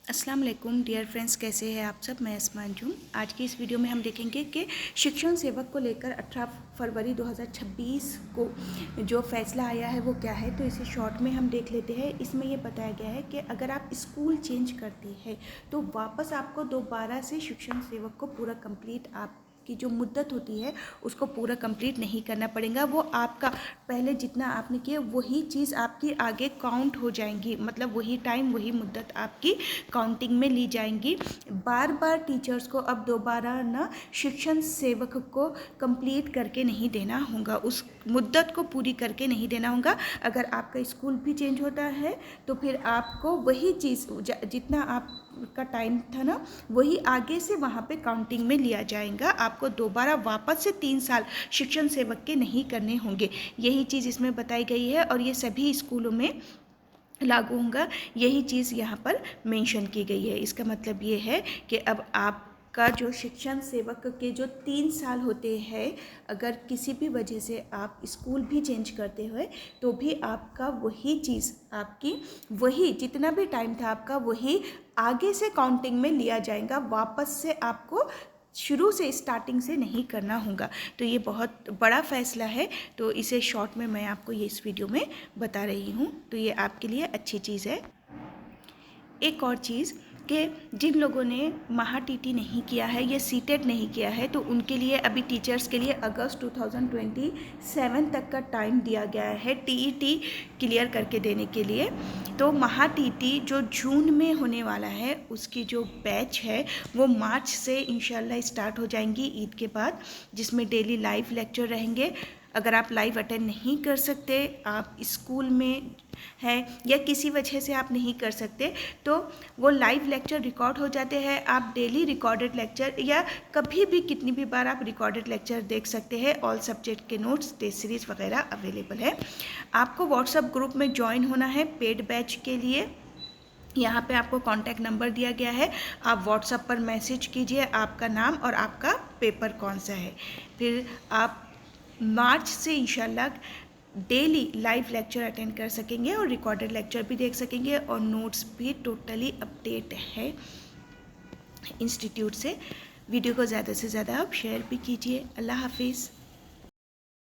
अस्सलाम वालेकुम dear friends, कैसे हैं आप सब। मैं अस्मा अंजुम। आज की इस वीडियो में हम देखेंगे कि शिक्षण सेवक को लेकर 18 फरवरी 2026 को जो फैसला आया है वो क्या है। तो इसे शॉर्ट में हम देख लेते हैं। इसमें ये बताया गया है कि अगर आप स्कूल चेंज करते हैं तो वापस आपको दोबारा से शिक्षण सेवक को पूरा कंप्लीट की जो मुद्दत होती है उसको पूरा कंप्लीट नहीं करना पड़ेगा। वो आपका पहले जितना आपने किया वही चीज़ आपकी आगे काउंट हो जाएंगी, मतलब वही टाइम वही मुद्दत आपकी काउंटिंग में ली जाएंगी। बार बार टीचर्स को अब दोबारा ना शिक्षण सेवक को कंप्लीट करके नहीं देना होगा, उस मुद्दत को पूरी करके नहीं देना होगा। अगर आपका स्कूल भी चेंज होता है तो फिर आपको वही चीज़ जितना आपका टाइम था ना वही आगे से वहाँ पे काउंटिंग में लिया जाएगा। आपको दोबारा वापस से 3 साल शिक्षण सेवक के नहीं करने होंगे। यही चीज़ इसमें बताई गई है और ये सभी स्कूलों में लागू होगा। यही चीज़ यहाँ पर मेंशन की गई है। इसका मतलब ये है कि अब आपका जो शिक्षण सेवक के जो 3 साल होते हैं, अगर किसी भी वजह से आप स्कूल भी चेंज करते हुए तो भी आपका वही चीज़ आपकी वही जितना भी टाइम था आपका वही आगे से काउंटिंग में लिया जाएगा। वापस से आपको शुरू से स्टार्टिंग से नहीं करना होगा। तो ये बहुत बड़ा फ़ैसला है, तो इसे शॉर्ट में मैं आपको ये इस वीडियो में बता रही हूँ। तो ये आपके लिए अच्छी चीज़ है। एक और चीज़ कि जिन लोगों ने महा टीटी नहीं किया है या सीटेट नहीं किया है तो उनके लिए अभी टीचर्स के लिए अगस्त 2027 तक का टाइम दिया गया है टीईटी क्लियर करके देने के लिए। तो महा टीटी जो जून में होने वाला है उसकी जो बैच है वो मार्च से इंशाल्लाह स्टार्ट हो जाएंगी ईद के बाद, जिसमें डेली लाइव लेक्चर रहेंगे। अगर आप लाइव अटेंड नहीं कर सकते, आप स्कूल में हैं या किसी वजह से आप नहीं कर सकते, तो वो लाइव लेक्चर रिकॉर्ड हो जाते हैं। आप डेली रिकॉर्डेड लेक्चर या कभी भी कितनी भी बार आप रिकॉर्डेड लेक्चर देख सकते हैं। ऑल सब्जेक्ट के नोट्स, टेस्ट सीरीज़ वगैरह अवेलेबल है। आपको व्हाट्सएप ग्रुप में ज्वाइन होना है पेड बैच के लिए। यहाँ पे आपको कॉन्टैक्ट नंबर दिया गया है, आप व्हाट्सएप पर मैसेज कीजिए आपका नाम और आपका पेपर कौन सा है। फिर आप मार्च से इंशाल्लाह डेली लाइव लेक्चर अटेंड कर सकेंगे और रिकॉर्डेड लेक्चर भी देख सकेंगे और नोट्स भी टोटली अपडेट है इंस्टीट्यूट से। वीडियो को ज़्यादा से ज़्यादा आप शेयर भी कीजिए। अल्लाह हाफिज़।